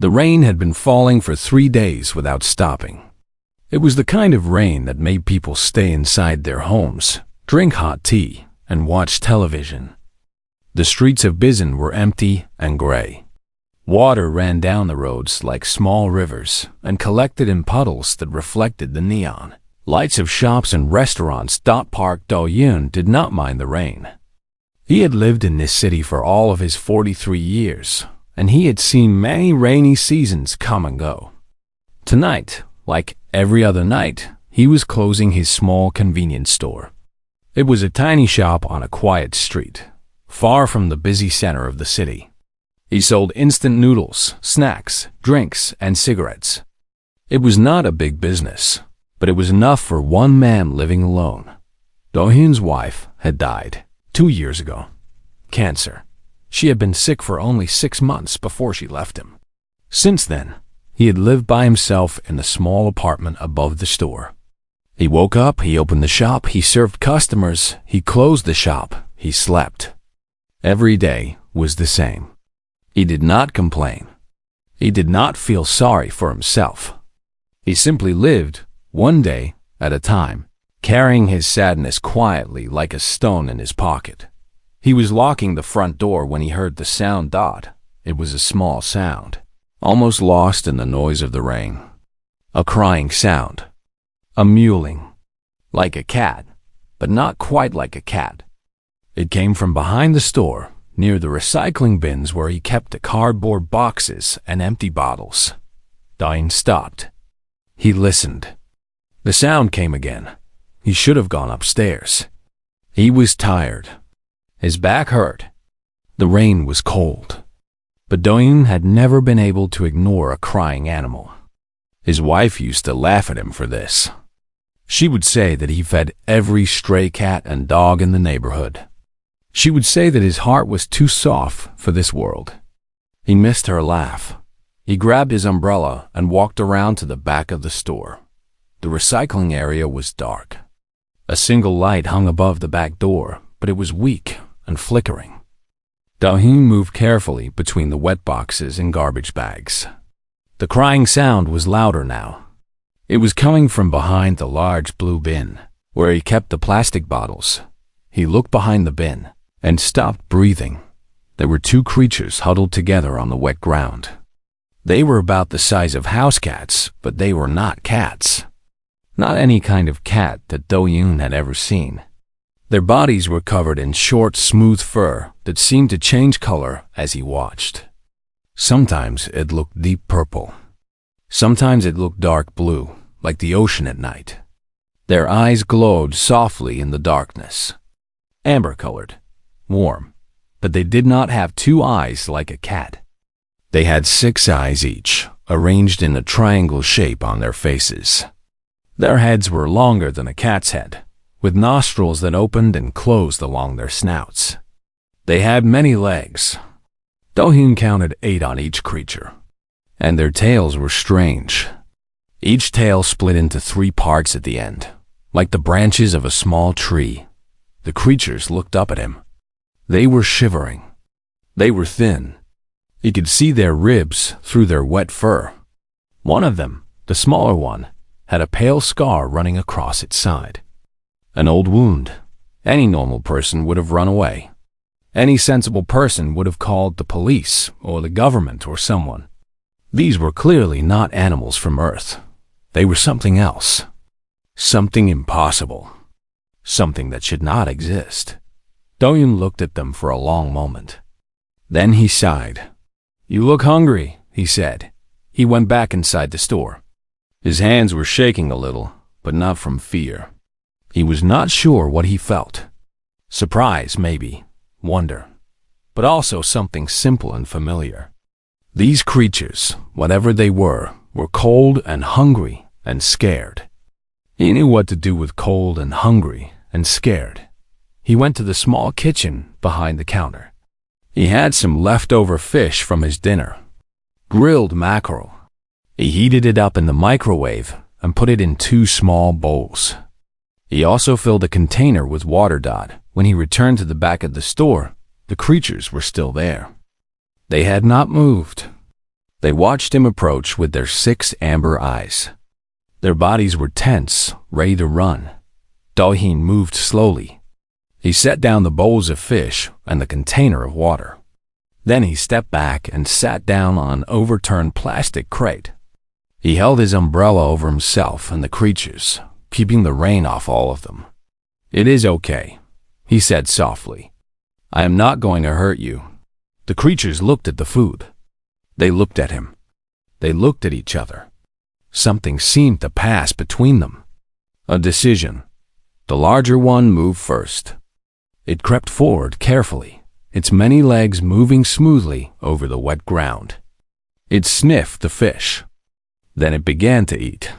The rain had been falling for 3 days without stopping. It was the kind of rain that made people stay inside their homes, drink hot tea, and watch television. The streets of Bizen were empty and gray. Water ran down the roads like small rivers and collected in puddles that reflected the neon. Lights of shops and restaurants. Park Do-yoon did not mind the rain. He had lived in this city for all of his 43 years, and he had seen many rainy seasons come and go. Tonight, like every other night, he was closing his small convenience store. It was a tiny shop on a quiet street, far from the busy center of the city. He sold instant noodles, snacks, drinks, and cigarettes. It was not a big business, but it was enough for one man living alone. Do-hyun's wife had died 2 years ago. Cancer. She had been sick for only 6 months before she left him. Since then, he had lived by himself in a small apartment above the store. He woke up, he opened the shop, he served customers, he closed the shop, he slept. Every day was the same. He did not complain. He did not feel sorry for himself. He simply lived, one day at a time, carrying his sadness quietly like a stone in his pocket. He was locking the front door when he heard the sound. It was a small sound, almost lost in the noise of the rain. A crying sound. A mewling. Like a cat, but not quite like a cat. It came from behind the store, near the recycling bins where he kept the cardboard boxes and empty bottles. Do-hyun stopped. He listened. The sound came again. He should have gone upstairs. He was tired. His back hurt. The rain was cold. But Do-hyun had never been able to ignore a crying animal. His wife used to laugh at him for this. She would say that he fed every stray cat and dog in the neighborhood. She would say that his heart was too soft for this world. He missed her laugh. He grabbed his umbrella and walked around to the back of the store. The recycling area was dark. A single light hung above the back door, but it was weak and flickering. Do-hyun moved carefully between the wet boxes and garbage bags. The crying sound was louder now. It was coming from behind the large blue bin, where he kept the plastic bottles. He looked behind the bin and stopped breathing. There were 2 creatures huddled together on the wet ground. They were about the size of house cats, but they were not cats. Not any kind of cat that Do-hyun had ever seen. Their bodies were covered in short, smooth fur that seemed to change color as he watched. Sometimes it looked deep purple. Sometimes it looked dark blue, like the ocean at night. Their eyes glowed softly in the darkness. Amber-colored, warm, but they did not have 2 eyes like a cat. They had 6 eyes each, arranged in a triangle shape on their faces. Their heads were longer than a cat's head, with nostrils that opened and closed along their snouts. They had many legs. Do-hyun counted 8 on each creature, and their tails were strange. Each tail split into 3 parts at the end, like the branches of a small tree. The creatures looked up at him. They were shivering. They were thin. He could see their ribs through their wet fur. One of them, the smaller one, had a pale scar running across its side. An old wound. Any normal person would have run away. Any sensible person would have called the police or the government or someone. These were clearly not animals from Earth. They were something else. Something impossible. Something that should not exist. Do-hyun looked at them for a long moment. Then he sighed. "You look hungry," he said. He went back inside the store. His hands were shaking a little, but not from fear. He was not sure what he felt. Surprise, maybe. Wonder. But also something simple and familiar. These creatures, whatever they were cold and hungry and scared. He knew what to do with cold and hungry and scared. He went to the small kitchen behind the counter. He had some leftover fish from his dinner. Grilled mackerel. He heated it up in the microwave and put it in 2 small bowls. He also filled a container with water. When he returned to the back of the store, the creatures were still there. They had not moved. They watched him approach with their 6 amber eyes. Their bodies were tense, ready to run. Dahin moved slowly. He set down the bowls of fish and the container of water. Then he stepped back and sat down on an overturned plastic crate. He held his umbrella over himself and the creatures, keeping the rain off all of them. "It is okay," he said softly. "I am not going to hurt you." The creatures looked at the food. They looked at him. They looked at each other. Something seemed to pass between them. A decision. The larger one moved first. It crept forward carefully, its many legs moving smoothly over the wet ground. It sniffed the fish. Then it began to eat.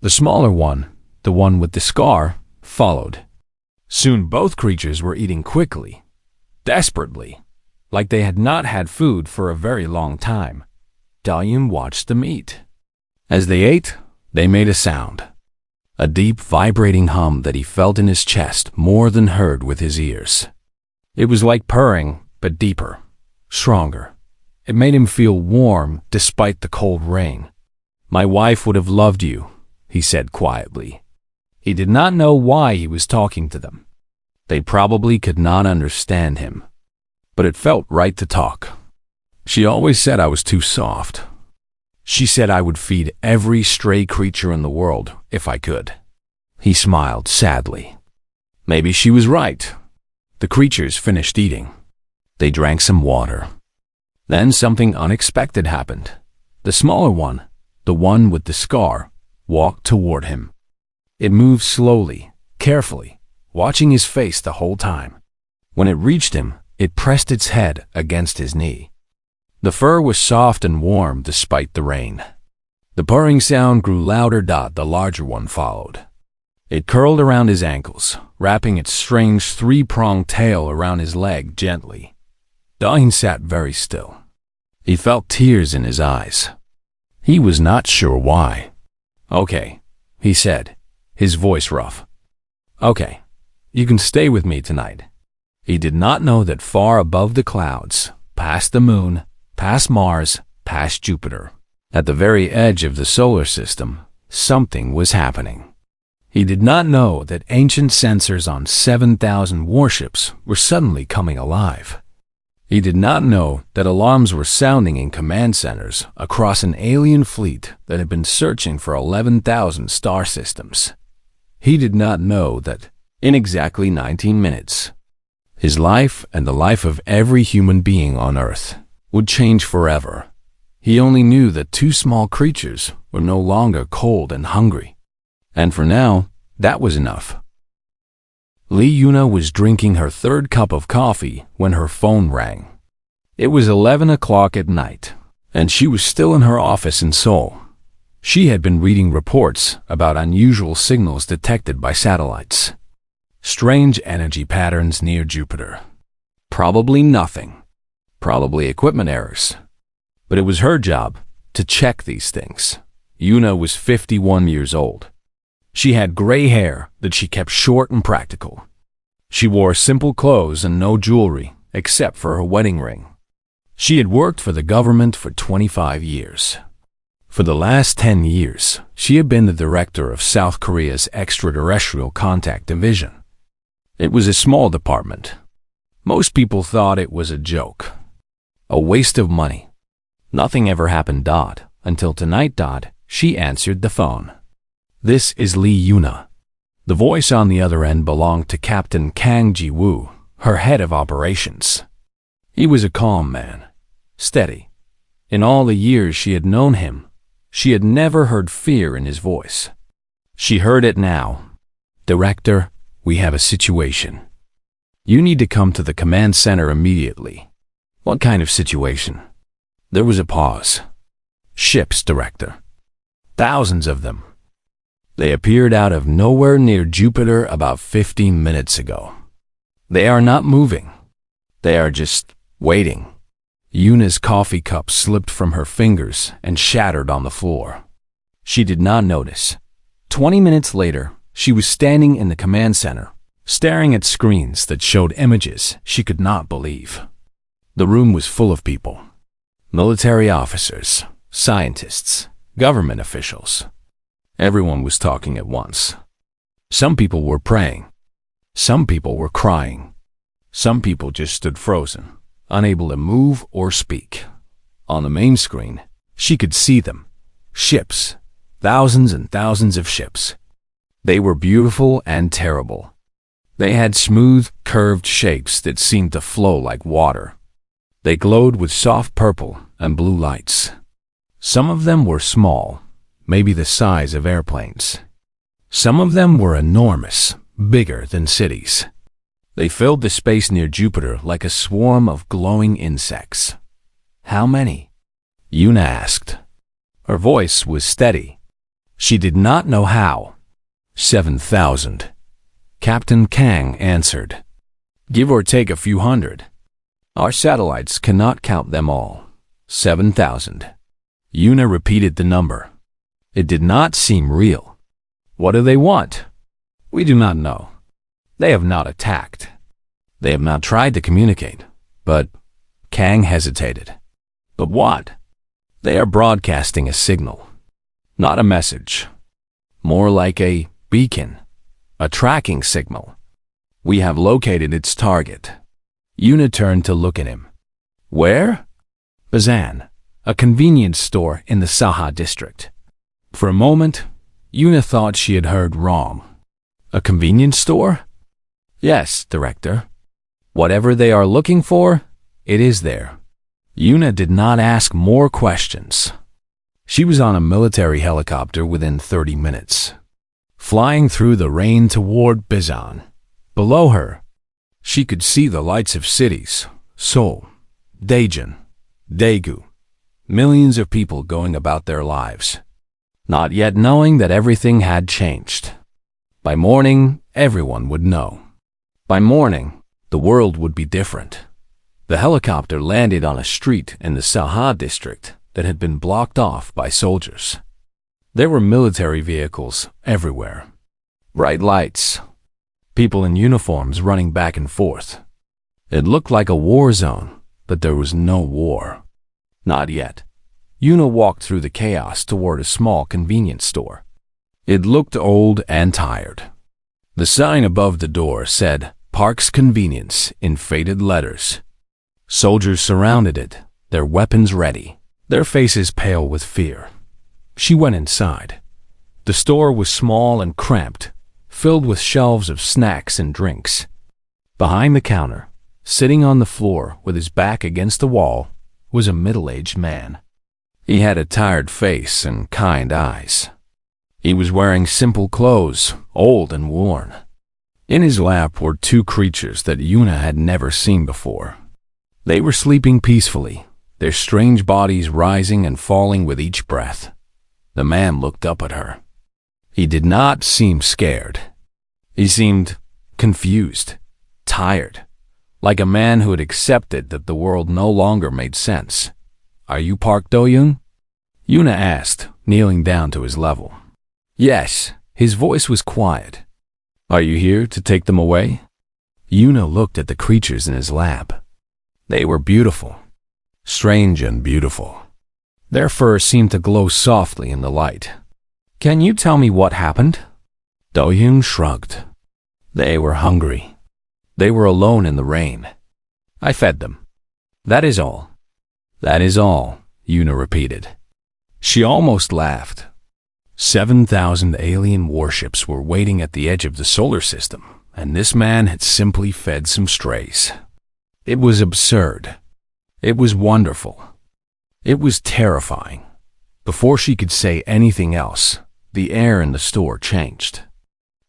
The smaller one, the one with the scar, followed. Soon both creatures were eating quickly, desperately, like they had not had food for a very long time. Dahin watched them eat. As they ate, they made a sound. A deep, vibrating hum that he felt in his chest more than heard with his ears. It was like purring, but deeper, stronger. It made him feel warm despite the cold rain. "My wife would have loved you," he said quietly. He did not know why he was talking to them. They probably could not understand him. But it felt right to talk. "She always said I was too soft. She said I would feed every stray creature in the world if I could." He smiled sadly. Maybe she was right. The creatures finished eating. They drank some water. Then something unexpected happened. The smaller one, the one with the scar, walked toward him. It moved slowly, carefully, watching his face the whole time. When it reached him, it pressed its head against his knee. The fur was soft and warm despite the rain. The purring sound grew louder. The larger one followed. It curled around his ankles, wrapping its strange 3-pronged tail around his leg gently. Dahin sat very still. He felt tears in his eyes. He was not sure why. "Okay," he said, his voice rough. "Okay, you can stay with me tonight." He did not know that far above the clouds, past the moon, past Mars, past Jupiter, at the very edge of the solar system, something was happening. He did not know that ancient sensors on 7,000 warships were suddenly coming alive. He did not know that alarms were sounding in command centers across an alien fleet that had been searching for 11,000 star systems. He did not know that, in exactly 19 minutes, his life and the life of every human being on Earth would change forever. He only knew that 2 small creatures were no longer cold and hungry. And for now, that was enough. Lee Yuna was drinking her 3rd cup of coffee when her phone rang. It was 11 o'clock at night, and she was still in her office in Seoul. She had been reading reports about unusual signals detected by satellites. Strange energy patterns near Jupiter. Probably nothing. Probably equipment errors. But it was her job to check these things. Yuna was 51 years old. She had gray hair that she kept short and practical. She wore simple clothes and no jewelry except for her wedding ring. She had worked for the government for 25 years. For the last 10 years, she had been the director of South Korea's Extraterrestrial Contact Division. It was a small department. Most people thought it was a joke. A waste of money. Nothing ever happened. Until tonight. She answered the phone. "This is Lee Yuna." The voice on the other end belonged to Captain Kang Ji-woo, her head of operations. He was a calm man, steady. In all the years she had known him, she had never heard fear in his voice. She heard it now. "Director, we have a situation. You need to come to the command center immediately." "What kind of situation?" There was a pause. "Ships, Director. Thousands of them. They appeared out of nowhere near Jupiter about 15 minutes ago. They are not moving. They are just waiting." Yuna's coffee cup slipped from her fingers and shattered on the floor. She did not notice. 20 minutes later, she was standing in the command center, staring at screens that showed images she could not believe. The room was full of people. Military officers, scientists, government officials. Everyone was talking at once. Some people were praying. Some people were crying. Some people just stood frozen, unable to move or speak. On the main screen, she could see them. Ships. Thousands and thousands of ships. They were beautiful and terrible. They had smooth, curved shapes that seemed to flow like water. They glowed with soft purple and blue lights. Some of them were small, maybe the size of airplanes. Some of them were enormous, bigger than cities. They filled the space near Jupiter like a swarm of glowing insects. How many? Yuna asked. Her voice was steady. She did not know how. 7,000. Captain Kang answered. Give or take a few hundred. Our satellites cannot count them all. 7,000. Yuna repeated the number. It did not seem real. What do they want? We do not know. They have not attacked. They have not tried to communicate. But Kang hesitated. But what? They are broadcasting a signal. Not a message. More like a beacon. A tracking signal. We have located its target. Yuna turned to look at him. Where? Bazan, a convenience store in the Saha district. For a moment, Yuna thought she had heard wrong. A convenience store? Yes, Director. Whatever they are looking for, it is there. Yuna did not ask more questions. She was on a military helicopter within 30 minutes, flying through the rain toward Bazan. Below her, she could see the lights of cities, Seoul, Daejeon, Daegu, millions of people going about their lives, not yet knowing that everything had changed. By morning, everyone would know. By morning, the world would be different. The helicopter landed on a street in the Saha district that had been blocked off by soldiers. There were military vehicles everywhere. Bright lights. People in uniforms running back and forth. It looked like a war zone, but there was no war. Not yet. Yuna walked through the chaos toward a small convenience store. It looked old and tired. The sign above the door said, Parks Convenience, in faded letters. Soldiers surrounded it, their weapons ready, their faces pale with fear. She went inside. The store was small and cramped, filled with shelves of snacks and drinks. Behind the counter, sitting on the floor with his back against the wall, was a middle-aged man. He had a tired face and kind eyes. He was wearing simple clothes, old and worn. In his lap were two creatures that Yuna had never seen before. They were sleeping peacefully, their strange bodies rising and falling with each breath. The man looked up at her. He did not seem scared. He seemed confused, tired, like a man who had accepted that the world no longer made sense. Are you Park Do-young? Yuna asked, kneeling down to his level. Yes, his voice was quiet. Are you here to take them away? Yuna looked at the creatures in his lap. They were beautiful, strange and beautiful. Their fur seemed to glow softly in the light. Can you tell me what happened? Do-young shrugged. They were hungry. They were alone in the rain. I fed them. That is all. That is all, Yuna repeated. She almost laughed. 7,000 alien warships were waiting at the edge of the solar system, and this man had simply fed some strays. It was absurd. It was wonderful. It was terrifying. Before she could say anything else, the air in the store changed.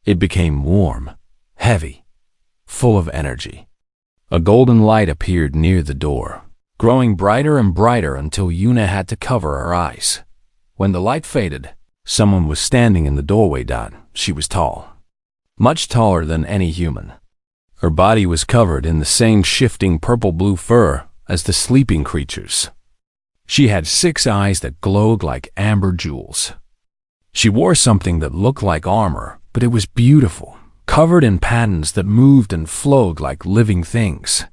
It became warm, heavy, full of energy. A golden light appeared near the door, growing brighter and brighter until Yuna had to cover her eyes. When the light faded, someone was standing in the doorway. She was tall, much taller than any human. Her body was covered in the same shifting purple-blue fur as the sleeping creatures. She had 6 eyes that glowed like amber jewels. She wore something that looked like armor, but it was beautiful, covered in patterns that moved and flowed like living things.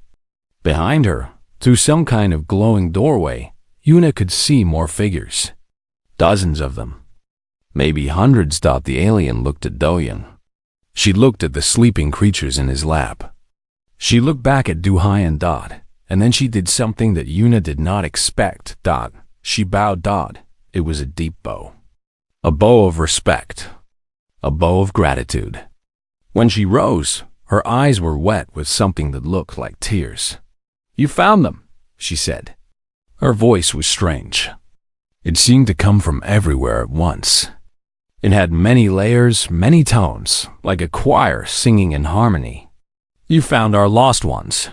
Behind her, through some kind of glowing doorway, Yuna could see more figures. Dozens of them. Maybe hundreds. The alien looked at Dohyun. She looked at the sleeping creatures in his lap. She looked back at Duhai and Dot, and then she did something that Yuna did not expect. She bowed. It was a deep bow. A bow of respect. A bow of gratitude. When she rose, her eyes were wet with something that looked like tears. "You found them," she said. Her voice was strange. It seemed to come from everywhere at once. It had many layers, many tones, like a choir singing in harmony. "You found our lost ones."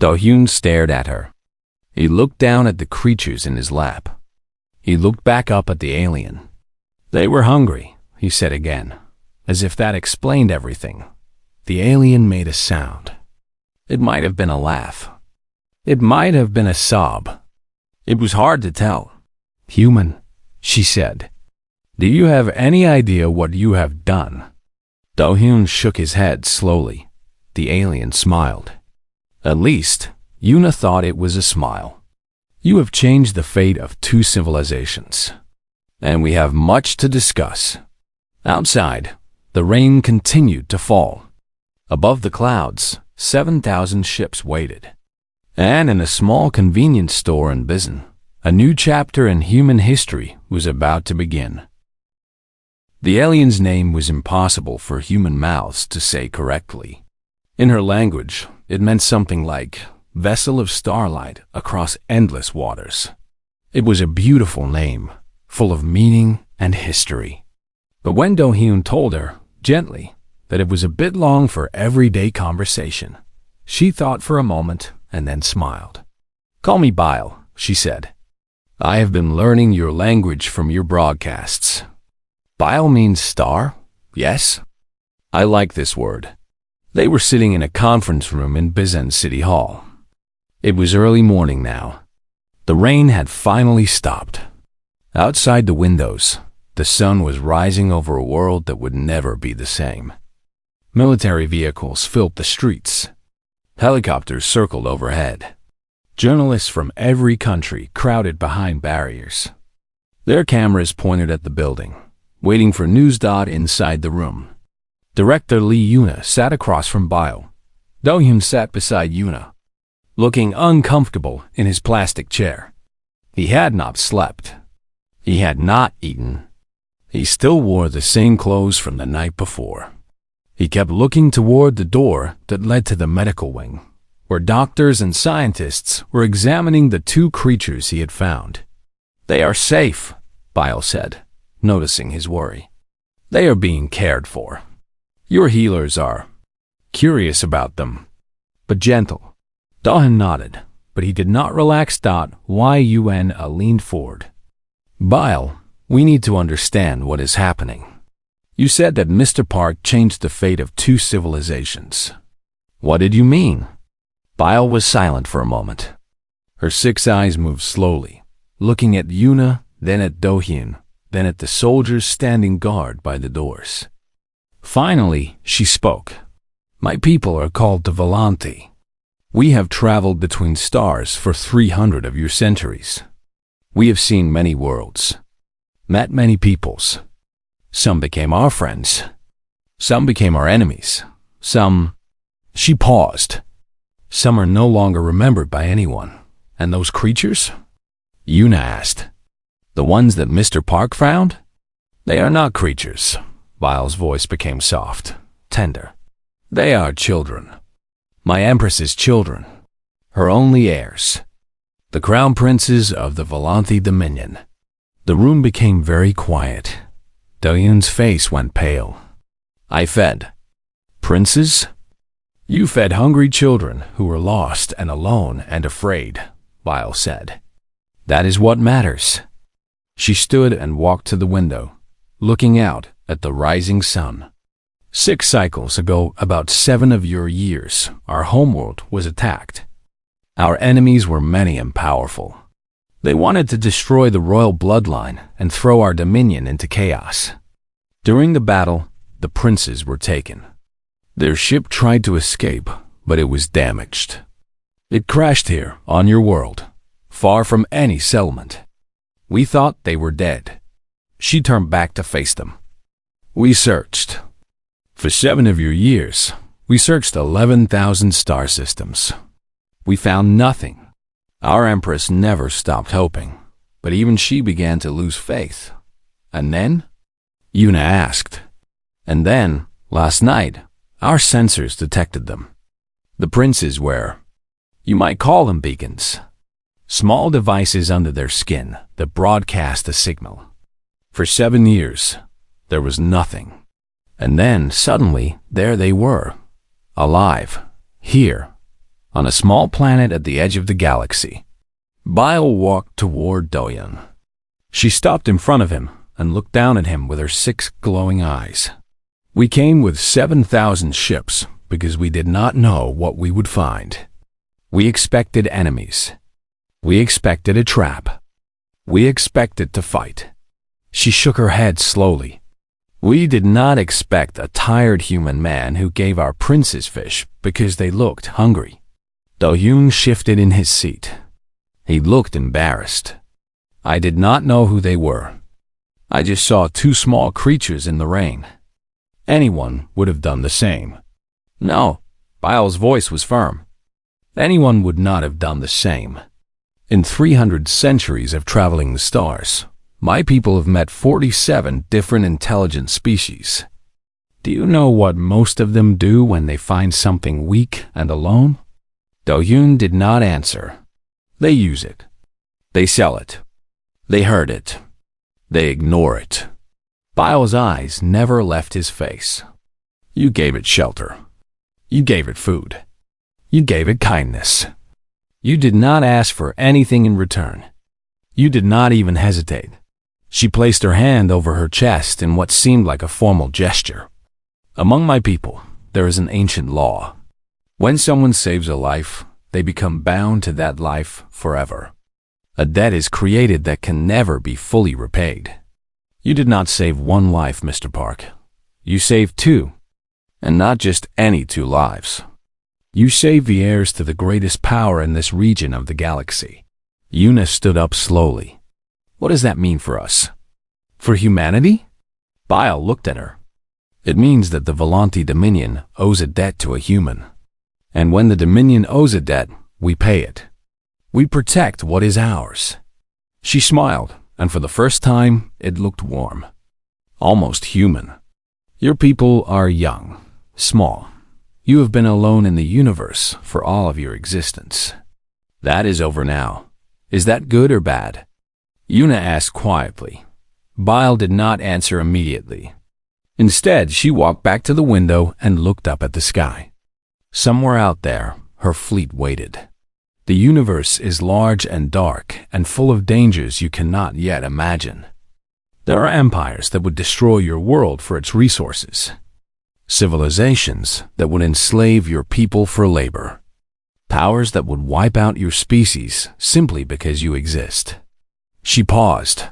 Dohyun stared at her. He looked down at the creatures in his lap. He looked back up at the alien. "They were hungry," he said again, as if that explained everything. The alien made a sound. It might have been a laugh. It might have been a sob. It was hard to tell. "Human," she said. "Do you have any idea what you have done?" Dohyun shook his head slowly. The alien smiled. At least, Yuna thought it was a smile. "You have changed the fate of 2 civilizations. And we have much to discuss." Outside, the rain continued to fall. Above the clouds, 7,000 ships waited. And in a small convenience store in Bizen, a new chapter in human history was about to begin. The alien's name was impossible for human mouths to say correctly. In her language, it meant something like vessel of starlight across endless waters. It was a beautiful name, full of meaning and history. But when Dohyun told her, gently, that it was a bit long for everyday conversation, she thought for a moment and then smiled. "Call me Bile," she said. "I have been learning your language from your broadcasts." Bile means star? Yes? I like this word. They were sitting in a conference room in Bizen City Hall. It was early morning now. The rain had finally stopped. Outside the windows, the sun was rising over a world that would never be the same. Military vehicles filled the streets. Helicopters circled overhead. Journalists from every country crowded behind barriers. Their cameras pointed at the building, waiting for news. Inside the room, Director Lee Yuna sat across from Bile. Dohyun sat beside Yuna, looking uncomfortable in his plastic chair. He had not slept. He had not eaten. He still wore the same clothes from the night before. He kept looking toward the door that led to the medical wing, where doctors and scientists were examining the 2 creatures he had found. "They are safe," Bile said, noticing his worry. "They are being cared for. Your healers are curious about them, but gentle." Dohyun nodded, but he did not relax. Yuna leaned forward. "Bile, we need to understand what is happening. You said that Mr. Park changed the fate of 2 civilizations. What did you mean?" Bile was silent for a moment. Her 6 eyes moved slowly, looking at Yuna, then at Dohyun, then at the soldiers standing guard by the doors. Finally, she spoke. "My people are called the Volanti. We have traveled between stars for 300 of your centuries. We have seen many worlds, met many peoples. Some became our friends. Some became our enemies. Some—" She paused. "Some are no longer remembered by anyone. And those creatures?" Yuna asked. "The ones that Mr. Park found? They are not creatures." Bile's voice became soft, tender. "They are children. My Empress's children. Her only heirs. The crown princes of the Volanthi Dominion." The room became very quiet. Dohyun's face went pale. "I fed princes? You fed hungry children who were lost and alone and afraid," Bile said. "That is what matters." She stood and walked to the window, looking out at the rising sun. 6 cycles ago, about 7 of your years, our homeworld was attacked. Our enemies were many and powerful. They wanted to destroy the royal bloodline and throw our dominion into chaos. During the battle, the princes were taken. Their ship tried to escape, but it was damaged. It crashed here, on your world, far from any settlement. We thought they were dead. She turned back to face them. We searched. For 7 of your years, we searched 11,000 star systems. We found nothing. Our Empress never stopped hoping, but even she began to lose faith. And then? Yuna asked. And then, last night, our sensors detected them. The princes were, you might call them beacons. Small devices under their skin that broadcast a signal. For 7 years, there was nothing. And then, suddenly, there they were, alive, here, on a small planet at the edge of the galaxy. Bile walked toward Dohyun. She stopped in front of him and looked down at him with her 6 glowing eyes. We came with 7,000 ships because we did not know what we would find. We expected enemies. We expected a trap. We expected to fight. She shook her head slowly. We did not expect a tired human man who gave our princes fish because they looked hungry. Dohyun shifted in his seat. He looked embarrassed. I did not know who they were. I just saw 2 small creatures in the rain. Anyone would have done the same. No, Bile's voice was firm. Anyone would not have done the same. In 300 centuries of traveling the stars, my people have met 47 different intelligent species. Do you know what most of them do when they find something weak and alone? Dohyun did not answer. They use it. They sell it. They hurt it. They ignore it. Bile's eyes never left his face. You gave it shelter. You gave it food. You gave it kindness. You did not ask for anything in return. You did not even hesitate. She placed her hand over her chest in what seemed like a formal gesture. Among my people, there is an ancient law. When someone saves a life, they become bound to that life forever. A debt is created that can never be fully repaid. You did not save 1 life, Mr. Park. You saved 2, and not just any 2 lives. You saved the heirs to the greatest power in this region of the galaxy. Yuna stood up slowly. What does that mean for us? For humanity? Bile looked at her. It means that the Volanti Dominion owes a debt to a human. And when the Dominion owes a debt, we pay it. We protect what is ours. She smiled, and for the first time, it looked warm. Almost human. Your people are young, small. You have been alone in the universe for all of your existence. That is over now. Is that good or bad? Yuna asked quietly. Bile did not answer immediately. Instead, she walked back to the window and looked up at the sky. Somewhere out there, her fleet waited. The universe is large and dark and full of dangers you cannot yet imagine. There are empires that would destroy your world for its resources. Civilizations that would enslave your people for labor. Powers that would wipe out your species simply because you exist. She paused.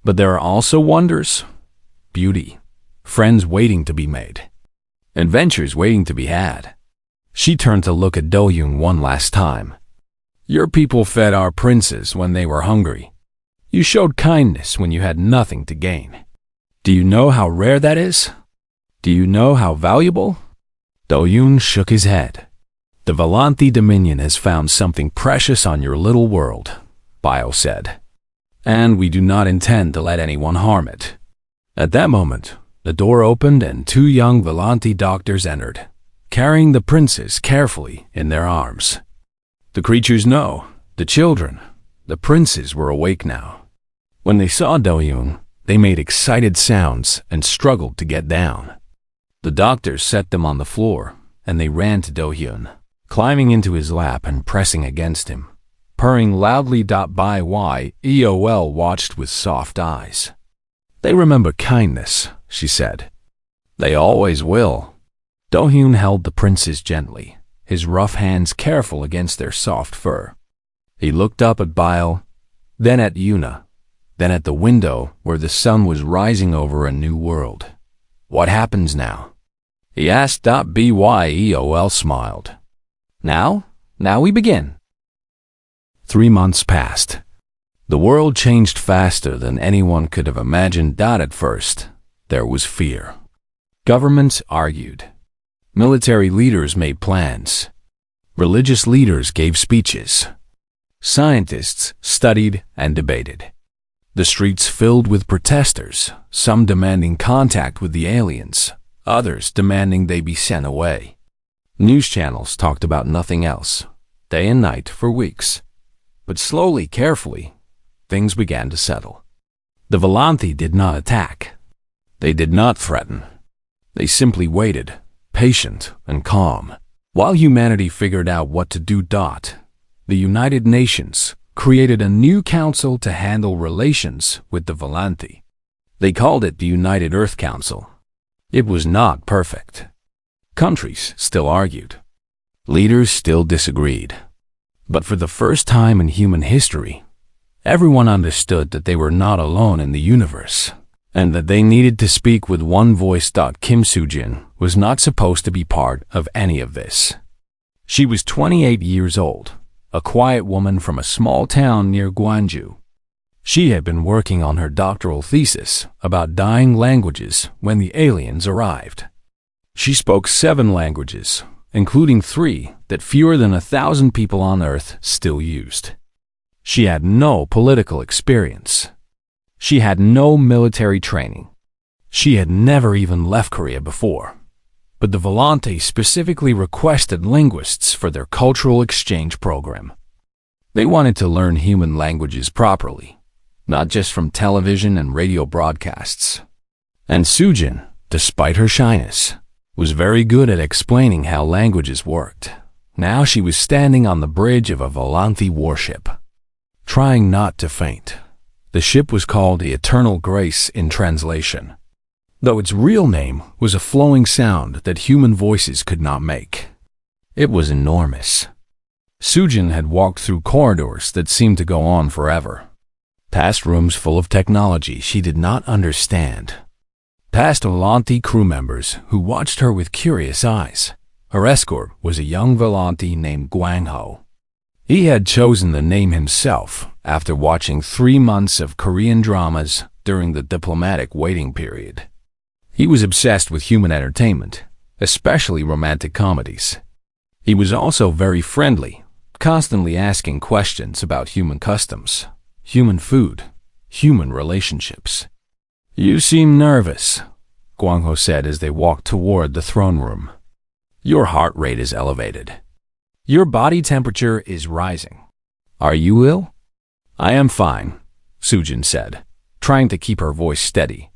But there are also wonders, beauty, friends waiting to be made, adventures waiting to be had. She turned to look at Dohyun one last time. Your people fed our princes when they were hungry. You showed kindness when you had nothing to gain. Do you know how rare that is? Do you know how valuable? Dohyun shook his head. The Volanti Dominion has found something precious on your little world, Bile said. And we do not intend to let anyone harm it. At that moment, the door opened and 2 young Volanti doctors entered, carrying the princes carefully in their arms. The creatures know, the children, the princes were awake now. When they saw Dohyun, they made excited sounds and struggled to get down. The doctors set them on the floor, and they ran to Dohyun, climbing into his lap and pressing against him, purring loudly. By why EOL watched with soft eyes. They remember kindness, she said. They always will. Dohyun held the princes gently, his rough hands careful against their soft fur. He looked up at Bile, then at Yuna, then at the window where the sun was rising over a new world. What happens now? He asked. BYEOL smiled. Now we begin. 3 months passed. The world changed faster than anyone could have imagined. At first, there was fear. Governments argued. Military leaders made plans. Religious leaders gave speeches. Scientists studied and debated. The streets filled with protesters, some demanding contact with the aliens, others demanding they be sent away. News channels talked about nothing else, day and night for weeks. But slowly, carefully, things began to settle. The Volanthi did not attack. They did not threaten. They simply waited, patient and calm, while humanity figured out what to do. The United Nations created a new council to handle relations with the Volanthi. They called it the United Earth Council. It was not perfect. Countries still argued. Leaders still disagreed. But for the first time in human history, everyone understood that they were not alone in the universe, and that they needed to speak with one voice. Kim Soo-jin was not supposed to be part of any of this. She was 28 years old, a quiet woman from a small town near Gwangju. She had been working on her doctoral thesis about dying languages when the aliens arrived. She spoke 7 languages, including 3 that fewer than 1,000 people on Earth still used. She had no political experience. She had no military training. She had never even left Korea before. But the Volanthi specifically requested linguists for their cultural exchange program. They wanted to learn human languages properly, not just from television and radio broadcasts. And Soo-jin, despite her shyness, was very good at explaining how languages worked. Now she was standing on the bridge of a Volanthi warship, trying not to faint. The ship was called the Eternal Grace in translation, though its real name was a flowing sound that human voices could not make. It was enormous. Soo-jin had walked through corridors that seemed to go on forever, past rooms full of technology she did not understand, past Volanthi crew members who watched her with curious eyes. Her escort was a young Volanthi named Gwang-ho. He had chosen the name himself after watching 3 months of Korean dramas during the diplomatic waiting period. He was obsessed with human entertainment, especially romantic comedies. He was also very friendly, constantly asking questions about human customs, human food, human relationships. "You seem nervous," Gwang-ho said as they walked toward the throne room. "Your heart rate is elevated. Your body temperature is rising. Are you ill?" "I am fine," Soo-jin said, trying to keep her voice steady.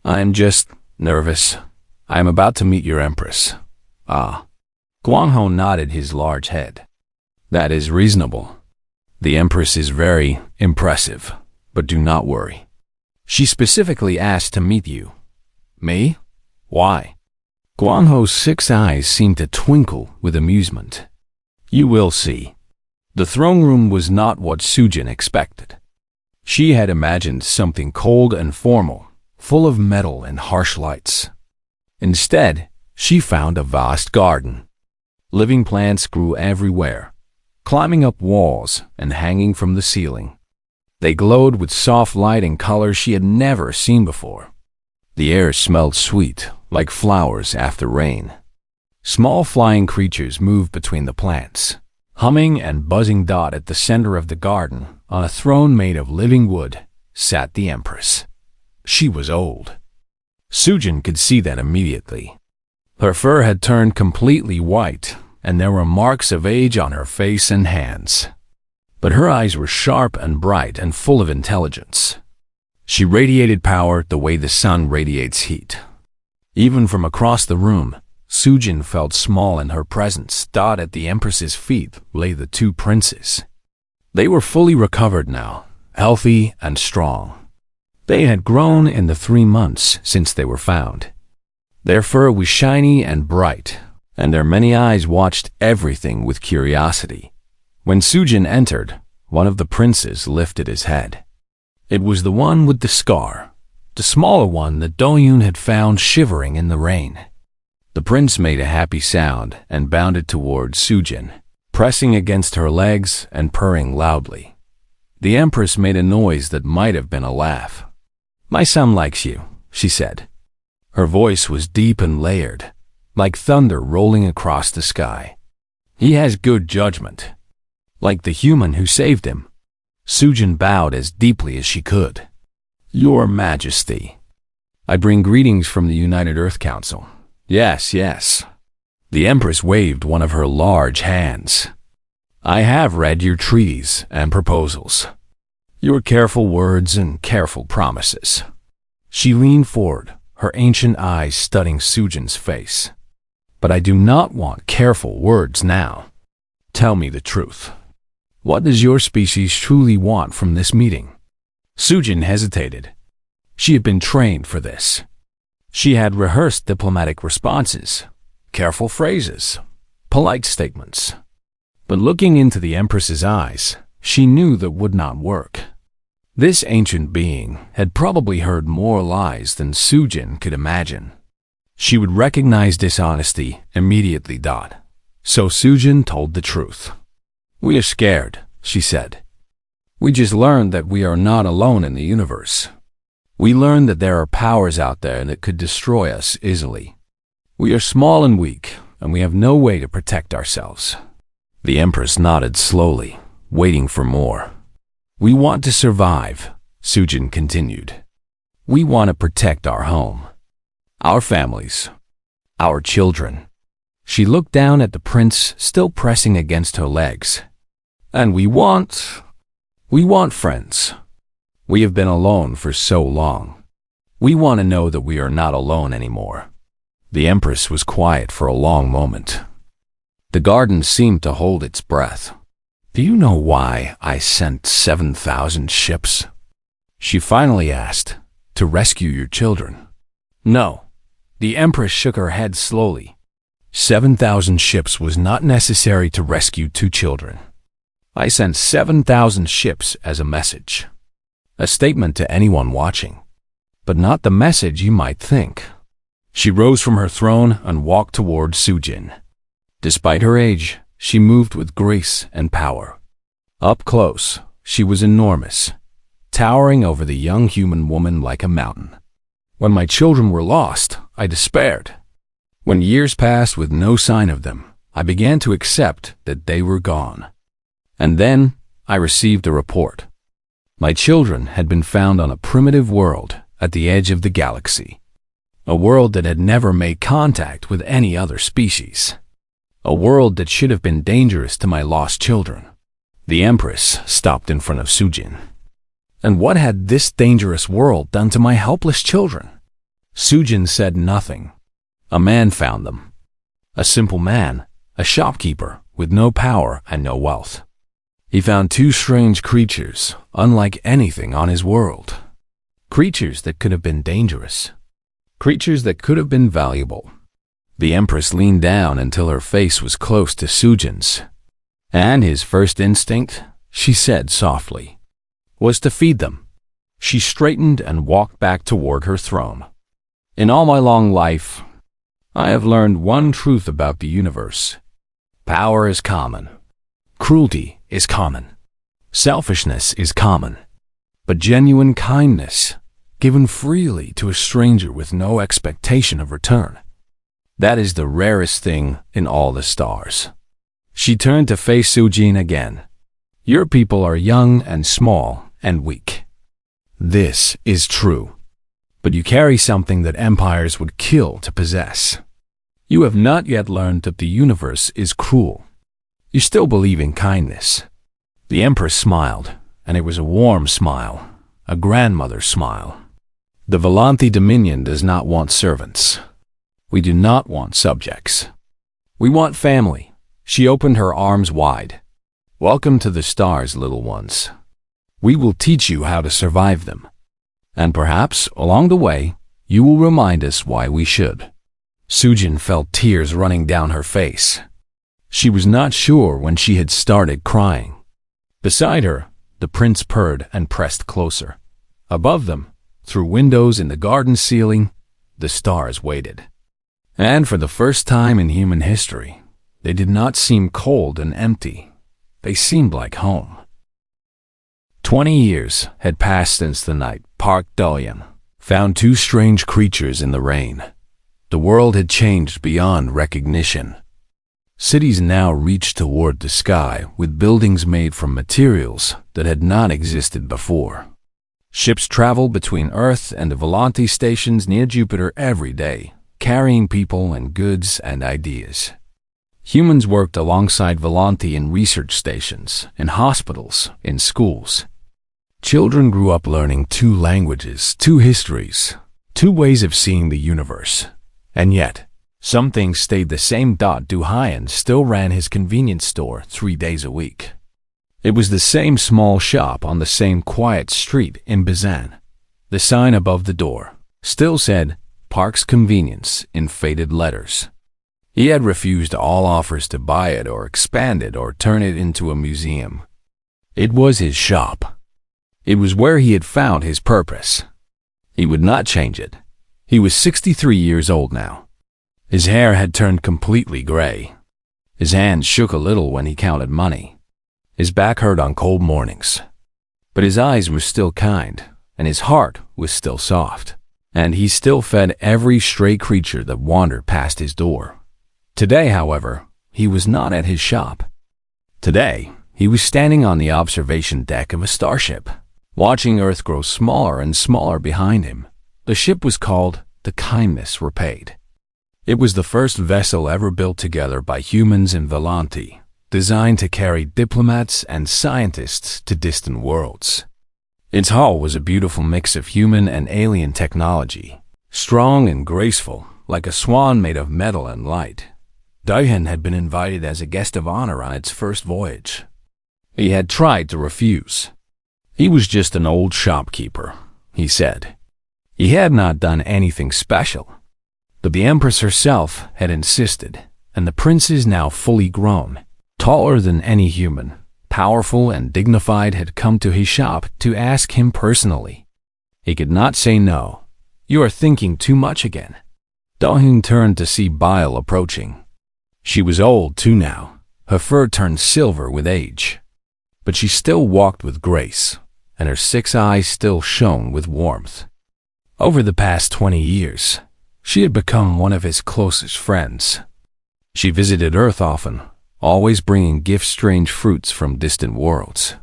"I am just nervous. I am about to meet your empress." "Ah." Gwang-ho nodded his large head. "That is reasonable. The empress is very impressive, but do not worry. She specifically asked to meet you." "Me? Why?" Gwang-ho's 6 eyes seemed to twinkle with amusement. "You will see." The throne room was not what Soo-jin expected. She had imagined something cold and formal, full of metal and harsh lights. Instead, she found a vast garden. Living plants grew everywhere, climbing up walls and hanging from the ceiling. They glowed with soft light and colors she had never seen before. The air smelled sweet, like flowers after rain. Small flying creatures moved between the plants, humming and buzzing. At the center of the garden, on a throne made of living wood, sat the empress. She was old. Soo-jin could see that immediately. Her fur had turned completely white, and there were marks of age on her face and hands. But her eyes were sharp and bright and full of intelligence. She radiated power the way the sun radiates heat. Even from across the room, Soo-jin felt small in her presence. At the empress's feet lay the 2 princes. They were fully recovered now, healthy and strong. They had grown in the 3 months since they were found. Their fur was shiny and bright, and their many eyes watched everything with curiosity. When Soo-jin entered, one of the princes lifted his head. It was the one with the scar, the smaller one that Do-yoon had found shivering in the rain. The prince made a happy sound and bounded towards Soo-jin. pressing against her legs and purring loudly. The Empress made a noise that might have been a laugh. "My son likes you," she said. Her voice was deep and layered, like thunder rolling across the sky. "He has good judgment, like the human who saved him." Sujin bowed as deeply as she could. "Your Majesty, I bring greetings from the United Earth Council." "Yes, yes." The Empress waved one of her large hands. "I have read your treaties and proposals, your careful words and careful promises." She leaned forward, her ancient eyes studying Sujin's face. "But I do not want careful words now. Tell me the truth. What does your species truly want from this meeting?" Sujin hesitated. She had been trained for this. She had rehearsed diplomatic responses, careful phrases, polite statements. But looking into the Empress's eyes, she knew that would not work. This ancient being had probably heard more lies than Sujin could imagine. She would recognize dishonesty immediately. So Sujin told the truth. "We are scared," she said. "We just learned that we are not alone in the universe. We learned that there are powers out there that could destroy us easily. We are small and weak, and we have no way to protect ourselves." The Empress nodded slowly, waiting for more. "We want to survive," Sujin continued. "We want to protect our home, our families, our children." She looked down at the prince still pressing against her legs. "And we want friends. We have been alone for so long. We want to know that we are not alone anymore." The Empress was quiet for a long moment. The garden seemed to hold its breath. "Do you know why I sent 7,000 ships?" she finally asked. "To rescue your children." "No." The Empress shook her head slowly. 7,000 ships was not necessary to rescue 2 children. I sent 7,000 ships as a message. A statement to anyone watching. But not the message you might think. She rose from her throne and walked toward Sujin. Despite her age, she moved with grace and power. Up close, she was enormous, towering over the young human woman like a mountain. "When my children were lost, I despaired. When years passed with no sign of them, I began to accept that they were gone. And then I received a report. My children had been found on a primitive world at the edge of the galaxy. A world that had never made contact with any other species. A world that should have been dangerous to my lost children." The Empress stopped in front of Sujin. "And what had this dangerous world done to my helpless children?" Sujin said nothing. "A man found them. A simple man, a shopkeeper with no power and no wealth. He found 2 strange creatures, unlike anything on his world. Creatures that could have been dangerous. Creatures that could have been valuable." The Empress leaned down until her face was close to Sujin's. "And his first instinct," she said softly, "was to feed them." She straightened and walked back toward her throne. "In all my long life, I have learned one truth about the universe. Power is common. Cruelty is common. Selfishness is common. But genuine kindness, given freely to a stranger with no expectation of return, that is the rarest thing in all the stars." She turned to face Sujin again. "Your people are young and small and weak. This is true. But you carry something that empires would kill to possess. You have not yet learned that the universe is cruel. You still believe in kindness." The Empress smiled, and it was a warm smile, a grandmother's smile. "The Volanthi Dominion does not want servants. We do not want subjects. We want family." She opened her arms wide. "Welcome to the stars, little ones. We will teach you how to survive them. And perhaps, along the way, you will remind us why we should." Sujin felt tears running down her face. She was not sure when she had started crying. Beside her, the prince purred and pressed closer. Above them, through windows in the garden ceiling, the stars waited. And for the first time in human history, They did not seem cold and empty. They seemed like home. 20 years had passed since the night Park Do-hyun found two strange creatures in the rain. The world had changed beyond recognition. Cities now reached toward the sky with buildings made from materials that had not existed before. Ships traveled between Earth and the Volante stations near Jupiter every day, carrying people and goods and ideas. Humans worked alongside Volante in research stations, in hospitals, in schools. Children grew up learning two languages, two histories, two ways of seeing the universe. And yet, some things stayed the same. Do-hyun still ran his convenience store 3 days a week. It was the same small shop on the same quiet street in Busan. The sign above the door still said, Park's Convenience in faded letters. He had refused all offers to buy it or expand it or turn it into a museum. It was his shop. It was where he had found his purpose. He would not change it. He was 63 years old now. His hair had turned completely gray. His hands shook a little when he counted money. His back hurt on cold mornings. But his eyes were still kind, and his heart was still soft. And he still fed every stray creature that wandered past his door. Today, however, he was not at his shop. Today, he was standing on the observation deck of a starship, watching Earth grow smaller and smaller behind him. The ship was called the Kindness Repaid. It was the first vessel ever built together by humans in Volante, designed to carry diplomats and scientists to distant worlds. Its hull was a beautiful mix of human and alien technology, strong and graceful, like a swan made of metal and light. Do-hyun had been invited as a guest of honor on its first voyage. He had tried to refuse. He was just an old shopkeeper, he said. He had not done anything special. But the Empress herself had insisted, and the princes, now fully grown, taller than any human, powerful and dignified, had come to his shop to ask him personally. He could not say no. You are thinking too much again. Do-hyun turned to see Bile approaching. She was old too now. Her fur turned silver with age. But she still walked with grace, and her 6 eyes still shone with warmth. Over the past 20 years, she had become one of his closest friends. She visited Earth often, always bringing gifts, strange fruits from distant worlds.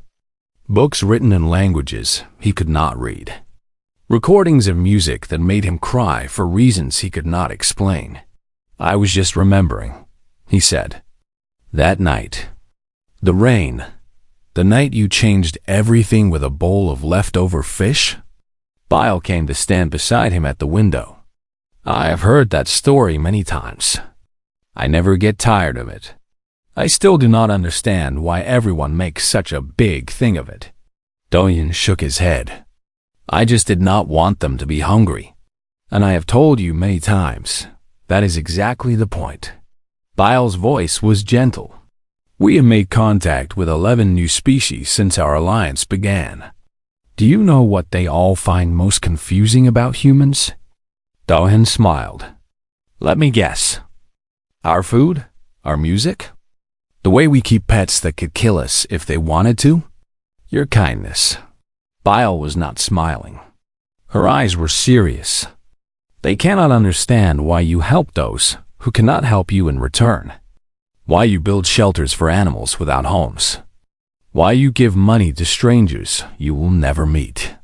Books written in languages he could not read. Recordings of music that made him cry for reasons he could not explain. I was just remembering, he said. That night. The rain. The night you changed everything with a bowl of leftover fish? Bile came to stand beside him at the window. I have heard that story many times. I never get tired of it. I still do not understand why everyone makes such a big thing of it. Do-hyun shook his head. I just did not want them to be hungry. And I have told you many times, that is exactly the point. Bile's voice was gentle. We have made contact with 11 new species since our alliance began. Do you know what they all find most confusing about humans? Do-hyun smiled. Let me guess. Our food? Our music? The way we keep pets that could kill us if they wanted to? Your kindness. Bile was not smiling. Her eyes were serious. They cannot understand why you help those who cannot help you in return. Why you build shelters for animals without homes. Why you give money to strangers you will never meet.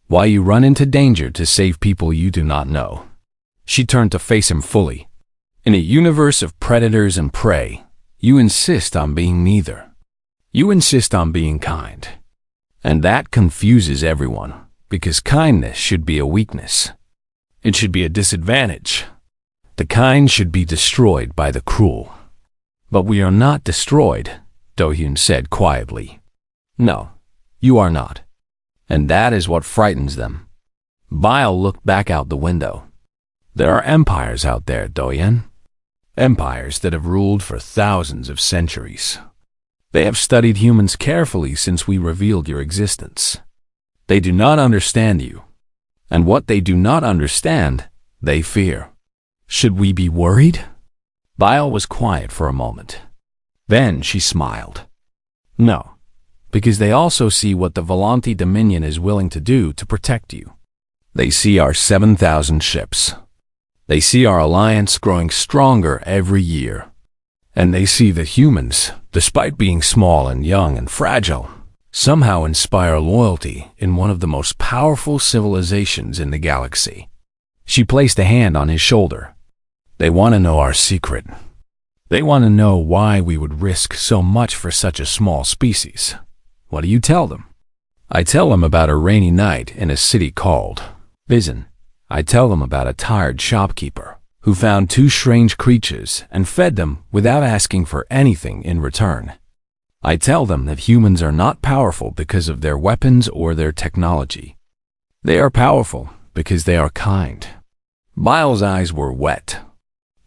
Why you run into danger to save people you do not know. She turned to face him fully. In a universe of predators and prey, you insist on being neither. You insist on being kind. And that confuses everyone, because kindness should be a weakness. It should be a disadvantage. The kind should be destroyed by the cruel. But we are not destroyed, Do-hyun said quietly. No, you are not. And that is what frightens them. Bile looked back out the window. There are empires out there, Do-hyun. Empires that have ruled for thousands of centuries. They have studied humans carefully since we revealed your existence. They do not understand you. And what they do not understand, they fear. Should we be worried? Bile was quiet for a moment. Then she smiled. No, because they also see what the Volante Dominion is willing to do to protect you. They see our 7,000 ships. They see our alliance growing stronger every year. And they see that humans, despite being small and young and fragile, somehow inspire loyalty in one of the most powerful civilizations in the galaxy. She placed a hand on his shoulder. They want to know our secret. They want to know why we would risk so much for such a small species. What do you tell them? I tell them about a rainy night in a city called Vision. I tell them about a tired shopkeeper who found two strange creatures and fed them without asking for anything in return. I tell them that humans are not powerful because of their weapons or their technology. They are powerful because they are kind. Bile's eyes were wet.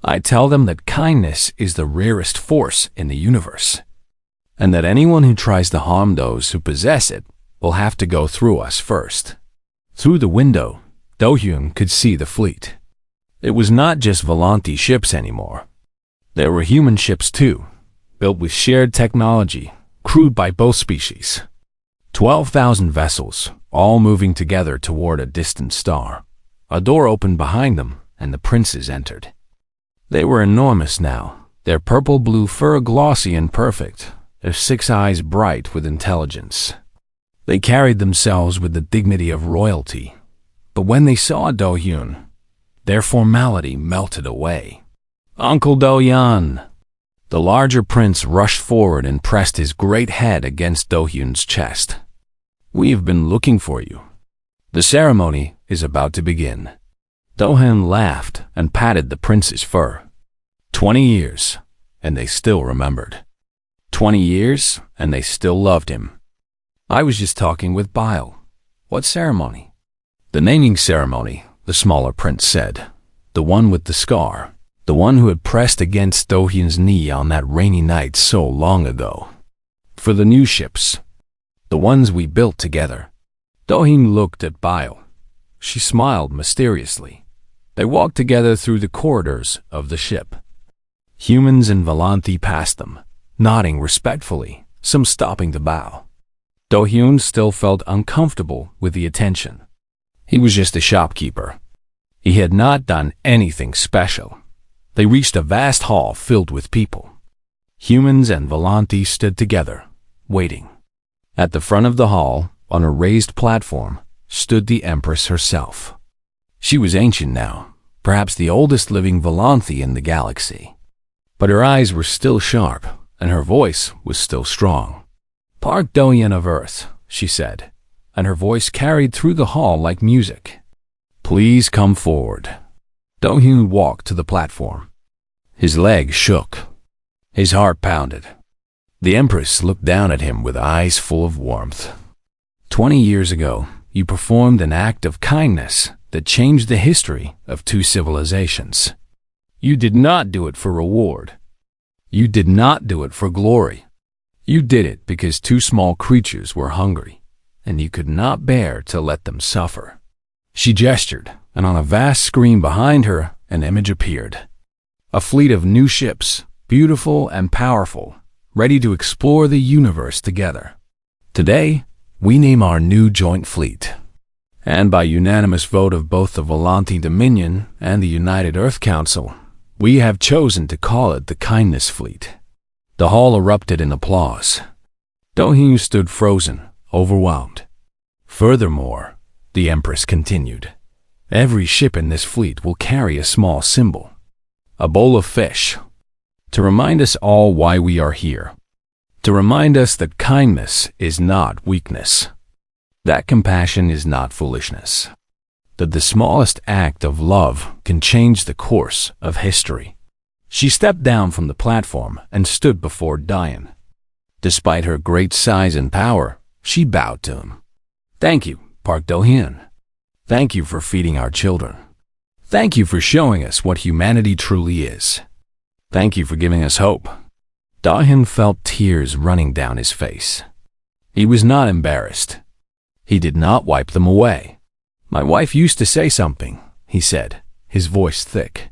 I tell them that kindness is the rarest force in the universe, and that anyone who tries to harm those who possess it will have to go through us first. Through the window, Do-hyun could see the fleet. It was not just Volante ships anymore. There were human ships too, built with shared technology, crewed by both species. 12,000 vessels, all moving together toward a distant star. A door opened behind them, and the princes entered. They were enormous now, their purple-blue fur glossy and perfect, their 6 eyes bright with intelligence. They carried themselves with the dignity of royalty. But when they saw Do-hyun, their formality melted away. Uncle Do-hyun! The larger prince rushed forward and pressed his great head against Do-hyun's chest. We have been looking for you. The ceremony is about to begin. Do-hyun laughed and patted the prince's fur. 20 years, and they still remembered. 20 years, and they still loved him. I was just talking with Bile. What ceremony? The naming ceremony, the smaller prince said. The one with the scar. The one who had pressed against Do-hyun's knee on that rainy night so long ago. For the new ships. The ones we built together. Do-hyun looked at Bile. She smiled mysteriously. They walked together through the corridors of the ship. Humans and Volante passed them, nodding respectfully, some stopping to bow. Do-hyun still felt uncomfortable with the attention. He was just a shopkeeper. He had not done anything special. They reached a vast hall filled with people. Humans and Volante stood together, waiting. At the front of the hall, on a raised platform, stood the Empress herself. She was ancient now, perhaps the oldest living Volante in the galaxy. But her eyes were still sharp, and her voice was still strong. Park Do-hyun of Earth, she said, and her voice carried through the hall like music. Please come forward. Do-hyun walked to the platform. His legs shook. His heart pounded. The Empress looked down at him with eyes full of warmth. 20 years ago, you performed an act of kindness that changed the history of 2 civilizations. You did not do it for reward. You did not do it for glory. You did it because 2 small creatures were hungry, and you could not bear to let them suffer. She gestured, and on a vast screen behind her, an image appeared. A fleet of new ships, beautiful and powerful, ready to explore the universe together. Today, we name our new joint fleet. And by unanimous vote of both the Volante Dominion and the United Earth Council, we have chosen to call it the Kindness Fleet. The hall erupted in applause. Do-hyun stood frozen, overwhelmed. Furthermore, the Empress continued, every ship in this fleet will carry a small symbol, a bowl of fish, to remind us all why we are here, to remind us that kindness is not weakness, that compassion is not foolishness, that the smallest act of love can change the course of history. She stepped down from the platform and stood before Do-hyun. Despite her great size and power, she bowed to him. Thank you, Park Do-hyun. Thank you for feeding our children. Thank you for showing us what humanity truly is. Thank you for giving us hope. Do-hyun felt tears running down his face. He was not embarrassed. He did not wipe them away. My wife used to say something, he said, his voice thick.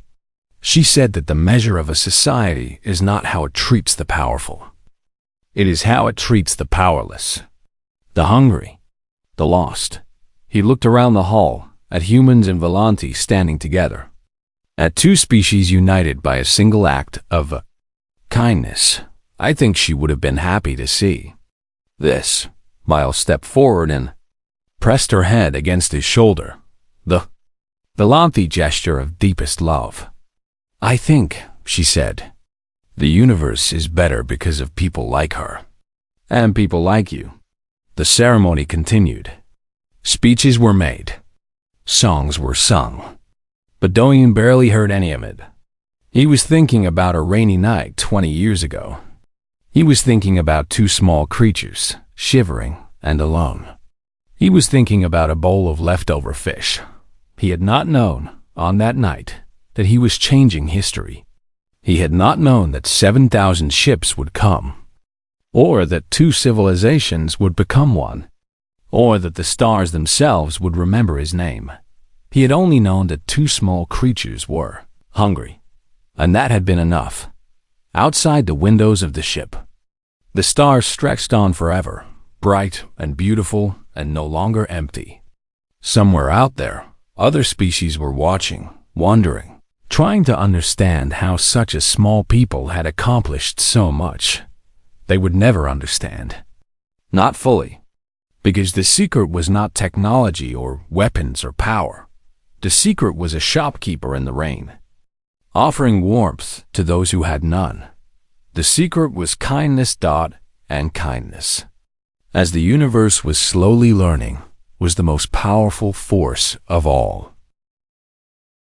She said that the measure of a society is not how it treats the powerful. It is how it treats the powerless, the hungry, the lost. He looked around the hall, at humans and Volanti standing together, at two species united by a single act of kindness. I think she would have been happy to see this. Miles stepped forward and pressed her head against his shoulder. The Volanti gesture of deepest love. I think, she said, the universe is better because of people like her. And people like you. The ceremony continued. Speeches were made. Songs were sung. But Dorian barely heard any of it. He was thinking about a rainy night 20 years ago. He was thinking about two small creatures, shivering and alone. He was thinking about a bowl of leftover fish. He had not known, on that night, that he was changing history. He had not known that 7,000 ships would come, or that two civilizations would become one, or that the stars themselves would remember his name. He had only known that two small creatures were hungry, and that had been enough. Outside the windows of the ship, the stars stretched on forever, bright and beautiful and no longer empty. Somewhere out there, other species were watching, wondering, trying to understand how such a small people had accomplished so much. They would never understand. Not fully. Because the secret was not technology or weapons or power. The secret was a shopkeeper in the rain, offering warmth to those who had none. The secret was kindness. And kindness, as the universe was slowly learning, was the most powerful force of all.